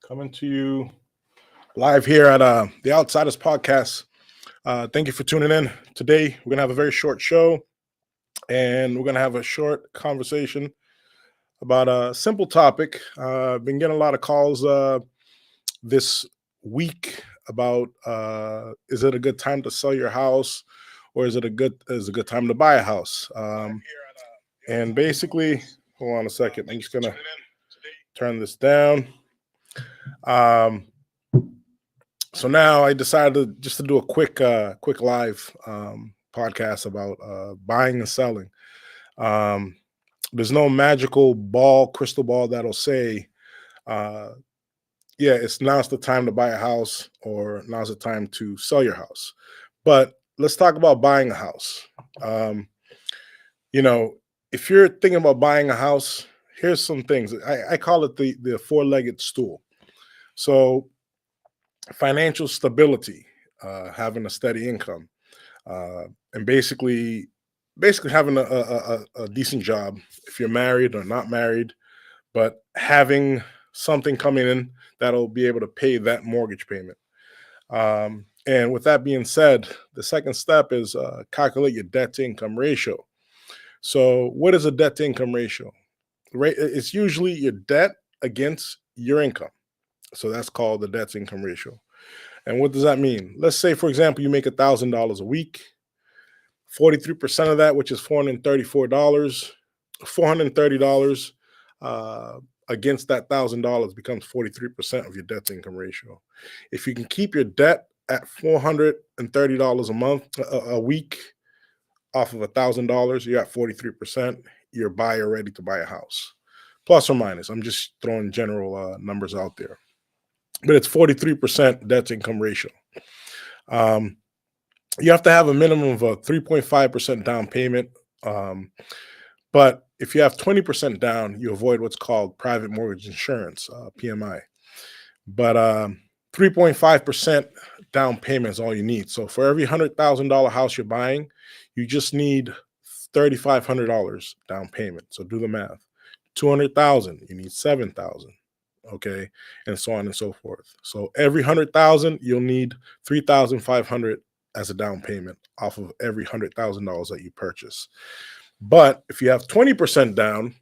Coming to you live here at the Outsiders Podcast. Thank you for tuning in. Today, we're going to have a very short show, and we're going to have a short conversation about a simple topic. I've been getting a lot of calls this week about is it a good time to sell your house, or is it a good time to buy a house? And basically, hold on a second. I'm just going to turn this down. So now I decided just to do a quick live podcast about buying and selling. There's no magical crystal ball that'll say, now's the time to buy a house or now's the time to sell your house. But let's talk about buying a house. If you're thinking about buying a house, here's some things. I call it the four-legged stool. So financial stability, having a steady income, and basically having a decent job if you're married or not married, but having something coming in that'll be able to pay that mortgage payment. And with that being said, the second step is calculate your debt to income ratio. So what is a debt to income ratio? It's usually your debt against your income. So that's called the debt to income ratio. And what does that mean? Let's say, for example, you make $1,000 a week. 43% of that, which is $430 against that $1,000 becomes 43% of your debt to income ratio. If you can keep your debt at $430 a month, a week, off of $1,000, you're at 43%. You're buyer ready to buy a house, plus or minus. I'm just throwing general numbers out there. But it's 43% debt to income ratio. You have to have a minimum of a 3.5% down payment. But if you have 20% down, you avoid what's called private mortgage insurance, PMI. But 3.5% down payment is all you need. So for every $100,000 house you're buying, you just need $3,500 down payment. So do the math. 200,000, you need 7,000. Okay, and so on and so forth. So every 100,000, you'll need 3,500 as a down payment off of every $100,000 that you purchase. But if you have 20% down,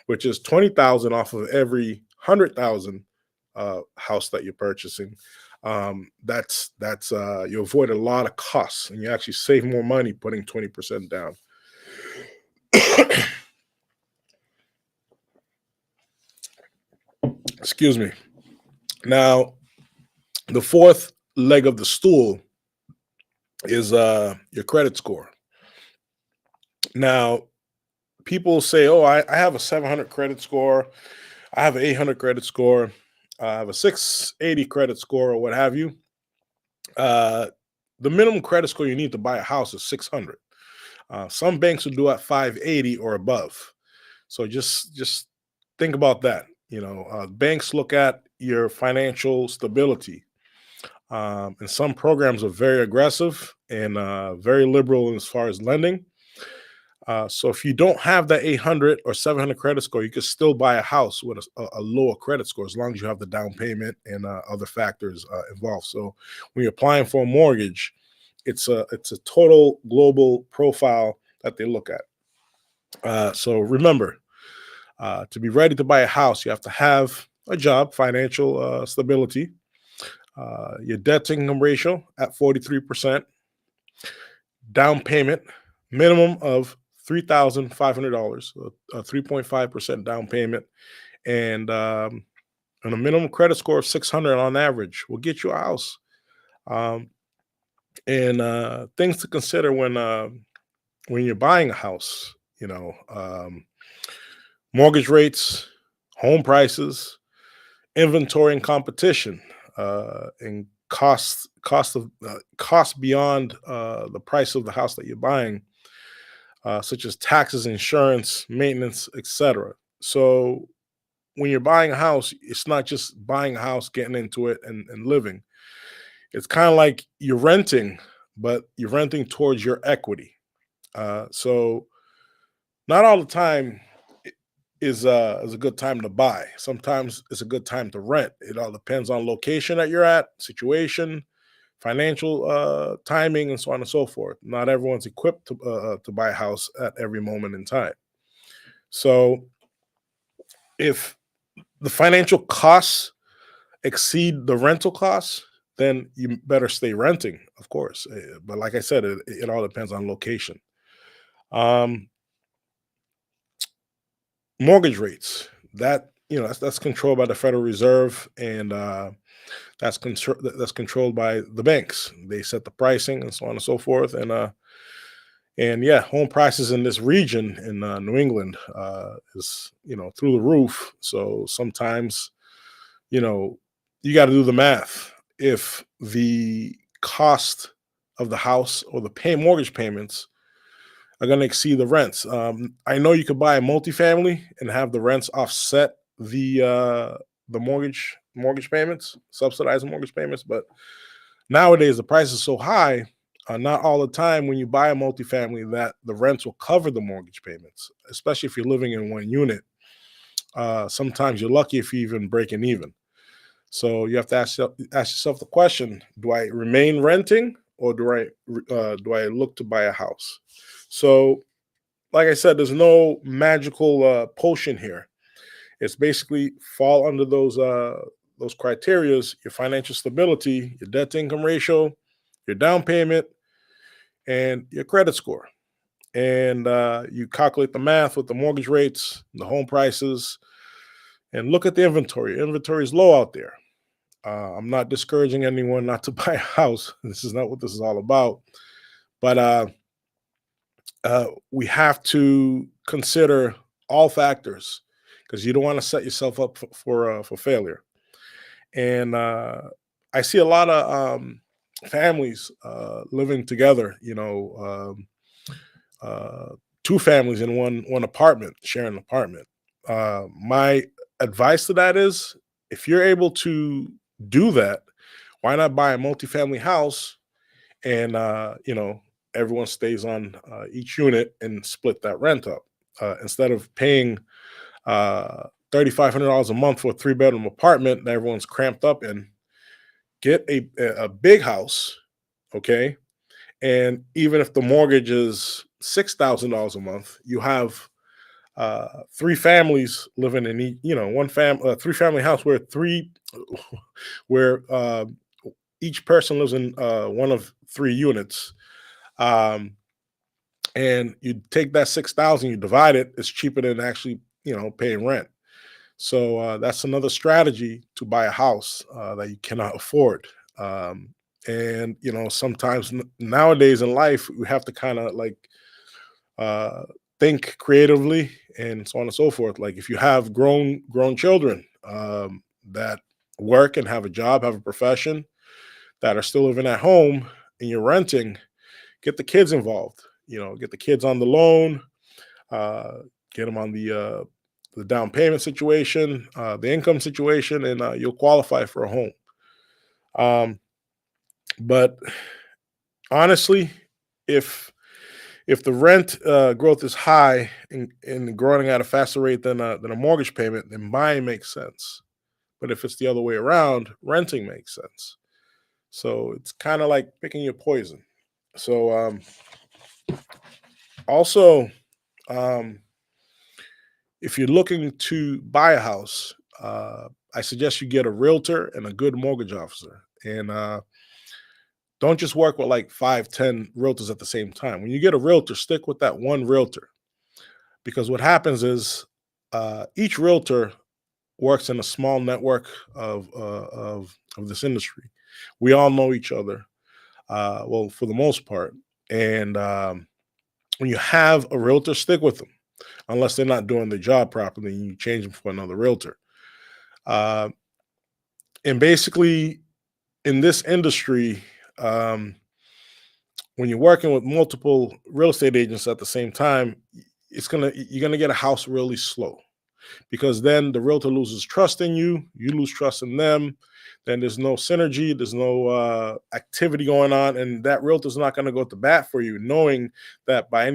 which is 20,000 off of every 100,000 house that you're purchasing, that's you avoid a lot of costs and you actually save more money putting 20% down. Excuse me. Now, the fourth leg of the stool is your credit score. Now, people say, oh, I have a 700 credit score. I have an 800 credit score. I have a 680 credit score or what have you. The minimum credit score you need to buy a house is 600. Some banks will do at 580 or above. So just think about that. Banks look at your financial stability. And some programs are very aggressive and very liberal as far as lending. So if you don't have that 800 or 700 credit score, you can still buy a house with a lower credit score as long as you have the down payment and other factors involved. So when you're applying for a mortgage, it's a total global profile that they look at. So remember, to be ready to buy a house, you have to have a job, financial stability, your debt to income ratio at 43%, down payment minimum of $3,500, a 3.5% down payment, and a minimum credit score of 600 on average will get you a house. And things to consider when you're buying a house, mortgage rates, home prices, inventory and competition, and cost beyond the price of the house that you're buying, such as taxes, insurance, maintenance, etc. So when you're buying a house, it's not just buying a house, getting into it and living. It's kind of like you're renting, but you're renting towards your equity. So not all the time is a good time to buy. Sometimes it's a good time to rent. It all depends on location that you're at, situation, financial timing, and so on and so forth. Not everyone's equipped to buy a house at every moment in time. So if the financial costs exceed the rental costs, then you better stay renting, of course. But like I said, it all depends on location. Um, Mortgage rates, that that's controlled by the Federal Reserve, and that's controlled by the banks. They set the pricing and so on and so forth. And yeah, home prices in this region in New England is through the roof. So sometimes you know you got to do the math. If the cost of the house or the mortgage payments are going to exceed the rents. I know you could buy a multifamily and have the rents offset the mortgage payments, subsidize the mortgage payments, but nowadays the price is so high. Not all the time when you buy a multifamily that the rents will cover the mortgage payments, especially if you're living in one unit. Sometimes you're lucky if you even breaking even. So you have to ask yourself the question: do I remain renting, or do I look to buy a house? So like I said, there's no magical potion here. It's basically fall under those criterias: your financial stability, your debt to income ratio, your down payment, and your credit score. And you calculate the math with the mortgage rates, the home prices, and look at the inventory. Inventory is low out there. I'm not discouraging anyone not to buy a house. This is not what this is all about. But we have to consider all factors because you don't want to set yourself up for failure. And I see a lot of families living together. Uh, Two families in one apartment, sharing an apartment. My advice to that is, if you're able to do that, why not buy a multifamily house and everyone stays on each unit and split that rent up instead of paying $3,500 a month for a three-bedroom apartment that everyone's cramped up in. Get a big house, okay? And even if the mortgage is $6,000 a month, you have three families living in three family house where each person lives in one of three units. Um, and you take that 6,000, you divide it. It's cheaper than actually paying rent. So that's another strategy to buy a house that you cannot afford. And sometimes nowadays in life, we have to kind of like uh, think creatively and so on and so forth. Like if you have grown children that work and have a job, have a profession, that are still living at home, and you're renting, get the kids involved. Get the kids on the loan, uh, get them on the down payment situation, the income situation, and you'll qualify for a home. Um, but honestly, if if the rent growth is high and growing at a faster rate than a mortgage payment, then buying makes sense. But if it's the other way around, renting makes sense. So it's kind of like picking your poison. So also, um, if you're looking to buy a house, I suggest you get a realtor and a good mortgage officer. And don't just work with like 5, 10 realtors at the same time. When you get a realtor, stick with that one realtor, because what happens is each realtor works in a small network of this industry. We all know each other, well, for the most part. And when you have a realtor, stick with them unless they're not doing their job properly and you change them for another realtor. Uh, and basically, in this industry, um, when you're working with multiple real estate agents at the same time, you're gonna get a house really slow, because then the realtor loses trust in you, you lose trust in them, then there's no synergy, there's no activity going on, and that realtor's not going to go to bat for you, knowing that by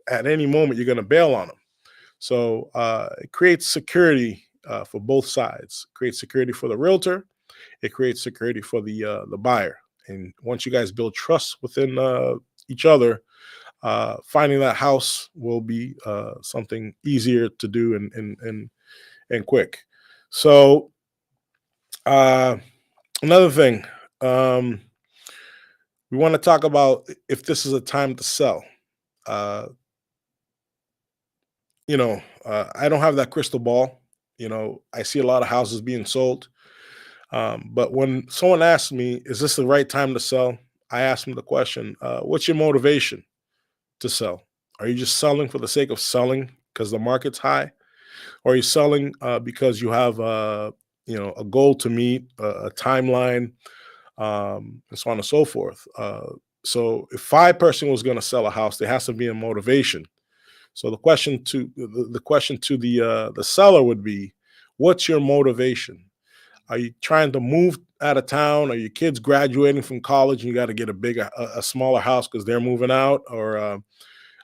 at any moment you're going to bail on them. So it creates security for both sides. It creates security for the realtor. It creates security for the buyer. And once you guys build trust within each other, finding that house will be something easier to do and quick. So uh, another thing, um, we want to talk about if this is a time to sell. Uh, I don't have that crystal ball. I see a lot of houses being sold. But when someone asks me, is this the right time to sell? I ask them the question, what's your motivation to sell? Are you just selling for the sake of selling because the market's high? Or are you selling because you have a goal to meet, a timeline, and so on and so forth? So if five person was going to sell a house, there has to be a motivation. So the question to the seller would be, what's your motivation? Are you trying to move out of town? Are your kids graduating from college and you got to get a smaller house because they're moving out? Or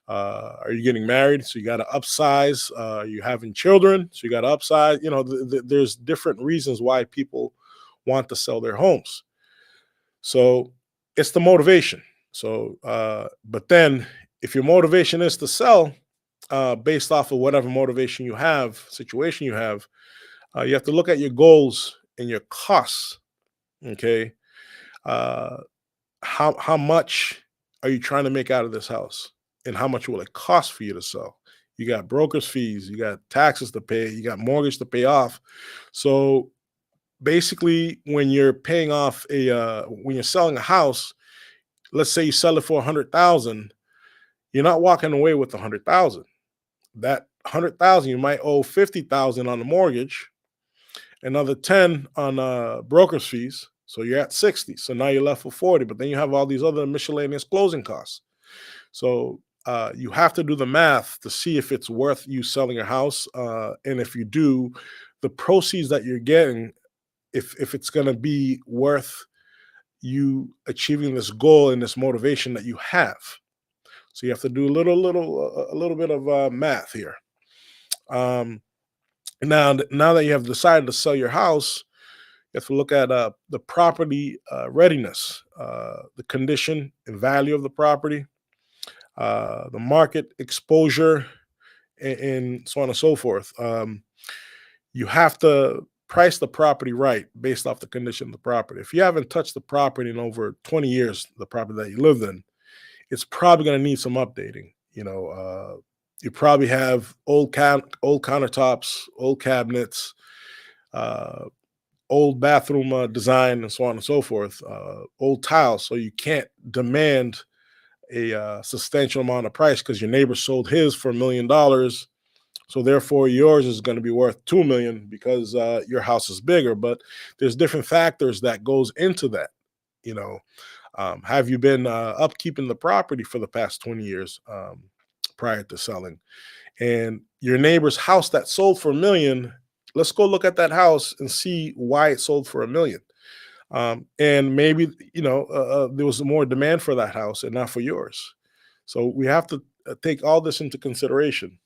are you getting married? So you got to upsize. Are you having children? So you got to upsize. There's different reasons why people want to sell their homes. So it's the motivation. So, but then if your motivation is to sell, based off of whatever motivation you have, situation you have to look at your goals and your costs. Okay, uh, how much are you trying to make out of this house, and how much will it cost for you to sell? You got brokers fees, you got taxes to pay, you got mortgage to pay off. So basically, when you're paying off when you're selling a house, let's say you sell it for 100,000, you're not walking away with 100,000. That 100,000, you might owe 50,000 on the mortgage, another 10 on broker's fees. So you're at 60. So now you're left with 40, but then you have all these other miscellaneous closing costs. So you have to do the math to see if it's worth you selling your house. And if you do, the proceeds that you're getting, if it's going to be worth you achieving this goal and this motivation that you have. So you have to do a little bit of math here. Um, now that you have decided to sell your house, you have to look at the property readiness, the condition and value of the property, the market exposure, and so on and so forth. You have to price the property right based off the condition of the property. If you haven't touched the property in over 20 years, the property that you lived in, it's probably going to need some updating. You probably have old countertops, old cabinets, uh, old bathroom design, and so on and so forth, old tiles. So you can't demand a substantial amount of price because your neighbor sold his for $1 million. So therefore, yours is going to be worth 2 million because your house is bigger. But there's different factors that goes into that. You know, have you been upkeeping the property for the past 20 years prior to selling? And your neighbor's house that sold for 1 million, let's go look at that house and see why it sold for 1 million. And maybe there was more demand for that house and not for yours. So we have to take all this into consideration.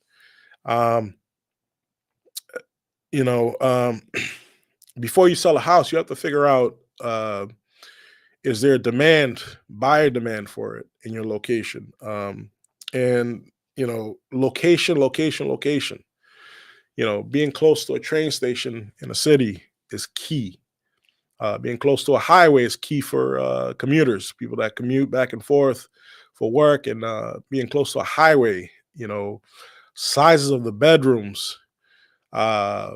Um, you know, um, Before you sell a house, you have to figure out, is there a buyer demand for it in your location? And location. Being close to a train station in a city is key. Being close to a highway is key for commuters, people that commute back and forth for work, and being close to a highway. Sizes of the bedrooms, uh,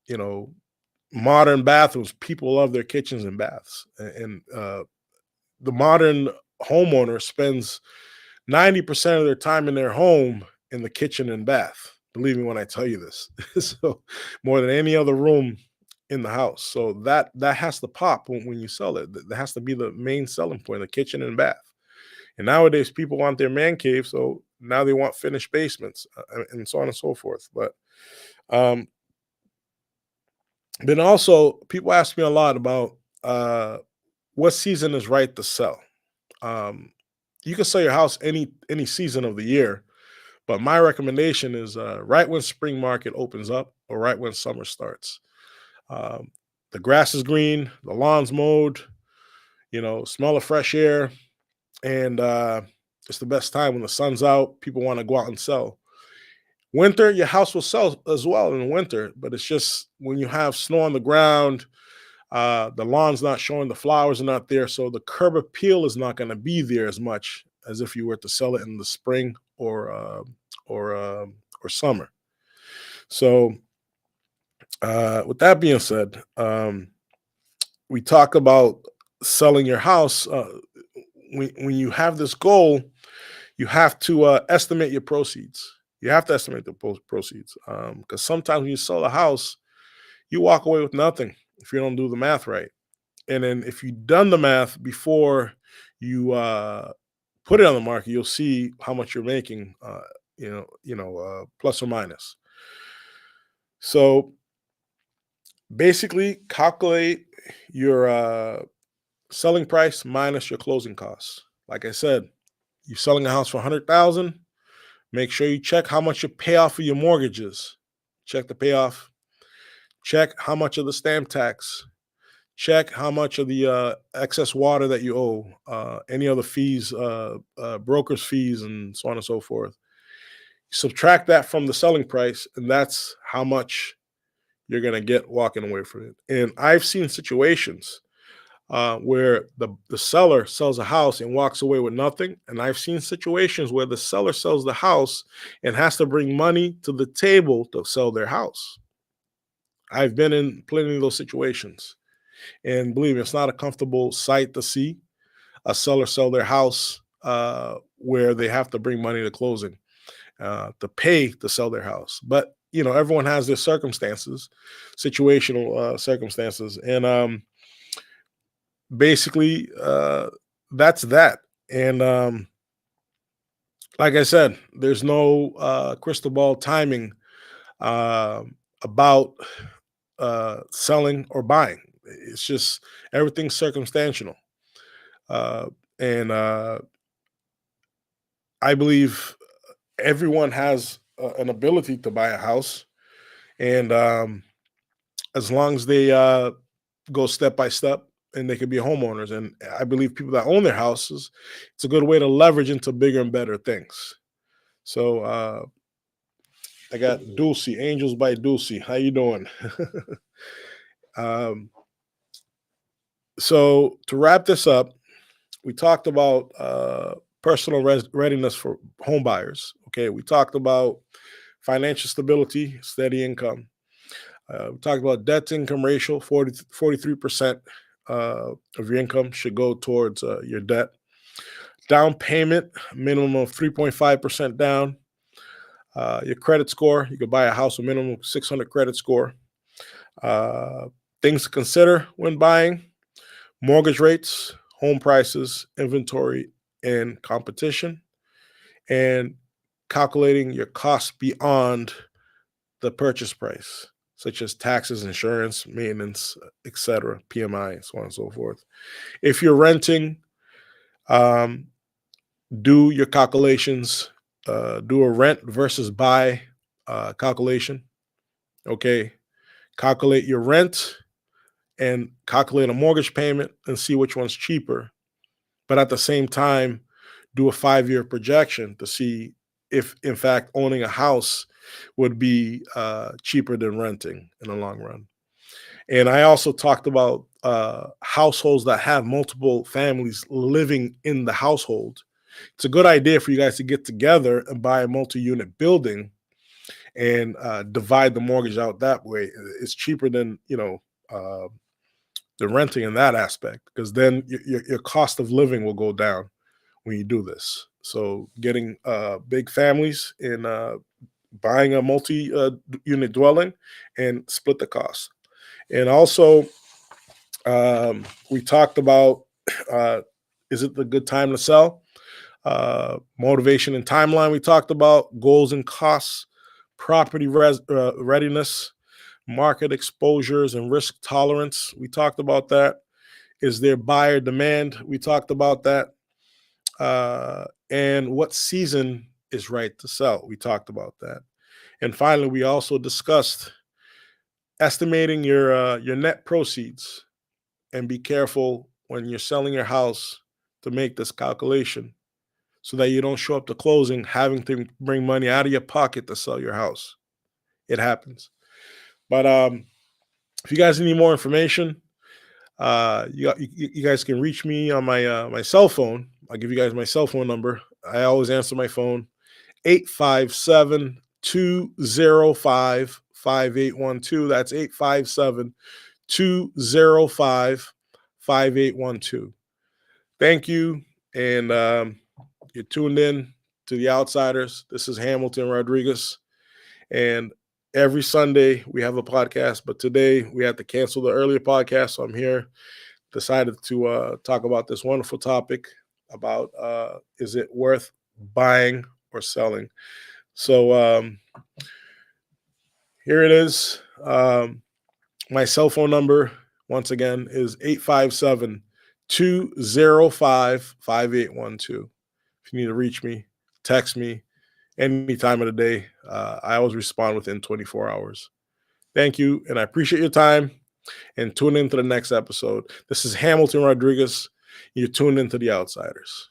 you know, modern bathrooms. People love their kitchens and baths, and the modern homeowner spends 90% of their time in their home in the kitchen and bath. Believe me when I tell you this. So more than any other room in the house. So that has to pop when you sell it. That has to be the main selling point, the kitchen and bath. And nowadays people want their man cave, so now they want finished basements, and so on and so forth. But um, then also people ask me a lot about what season is right to sell. Um, you can sell your house any season of the year, But my recommendation is right when spring market opens up or right when summer starts. Um, the grass is green, the lawn's mowed, smell of fresh air, and it's the best time when the sun's out. People want to go out and sell. Winter, your house will sell as well in the winter, but it's just when you have snow on the ground, the lawn's not showing, the flowers are not there, so the curb appeal is not going to be there as much as if you were to sell it in the spring or or summer. So, with that being said, we talk about selling your house. When you have this goal, you have to estimate your proceeds. You have to estimate the proceeds because sometimes when you sell a house, you walk away with nothing if you don't do the math right. And then if you've done the math before you put it on the market, you'll see how much you're making. Plus or minus. So basically, calculate your selling price minus your closing costs. Like I said, you're selling a house for 100,000. Make sure you check how much your payoff for your mortgages. Check the payoff. Check how much of the stamp tax. Check how much of the excess water that you owe. Any other fees, brokers' fees, and so on and so forth. Subtract that from the selling price, and that's how much you're going to get walking away from it. And I've seen situations where the seller sells a house and walks away with nothing. And I've seen situations where the seller sells the house and has to bring money to the table to sell their house. I've been in plenty of those situations. And believe me, it's not a comfortable sight to see a seller sell their house where they have to bring money to closing to pay to sell their house. But, everyone has their circumstances, situational circumstances. And basically, that's that. And like I said, there's no crystal ball timing about selling or buying. It's just everything's circumstantial. And I believe everyone has an ability to buy a house. And as long as they go step by step and they can be homeowners. And I believe people that own their houses, it's a good way to leverage into bigger and better things. So I got Dulcie, Angels by Dulcie. How you doing? um, so to wrap this up, we talked about personal readiness for home buyers. Okay, we talked about financial stability, steady income. We talked about debt to income ratio, 43% of your income should go towards your debt. Down payment, minimum of 3.5% down. Your credit score, you could buy a house with minimum 600 credit score. Things to consider when buying: mortgage rates, home prices, inventory, and competition, and calculating your costs beyond the purchase price, such as taxes, insurance, maintenance, etc., PMI, so on and so forth. If you're renting, do your calculations. Do a rent versus buy calculation. Okay, calculate your rent and calculate a mortgage payment and see which one's cheaper. But at the same time, do a 5-year projection to see if, in fact, owning a house would be cheaper than renting in the long run. And I also talked about households that have multiple families living in the household. It's a good idea for you guys to get together and buy a multi-unit building and divide the mortgage out that way. It's cheaper than the renting in that aspect, because then your cost of living will go down when you do this. So getting big families and buying a multi-unit dwelling and split the cost. And also, we talked about is it the good time to sell? Motivation and timeline. We talked about goals and costs, property readiness, market exposures, and risk tolerance. We talked about that. Is there buyer demand? We talked about that. And what season is right to sell. We talked about that. And finally, we also discussed estimating your net proceeds, and be careful when you're selling your house to make this calculation so that you don't show up to closing having to bring money out of your pocket to sell your house. It happens. But if you guys need more information, you guys can reach me on my cell phone. I'll give you guys my cell phone number. I always answer my phone, 857-205-5812. That's 857-205-5812. Thank you. And you're tuned in to The Outsiders. This is Hamilton Rodrigues. And every Sunday we have a podcast, but today we had to cancel the earlier podcast. So I'm here, decided to talk about this wonderful topic about is it worth buying or selling? So here it is. My cell phone number, once again, is 857-205-5812. If you need to reach me, text me any time of the day. I always respond within 24 hours. Thank you, and I appreciate your time. And tune in to the next episode. This is Hamilton Rodrigues. You're tuned into The Outsiders.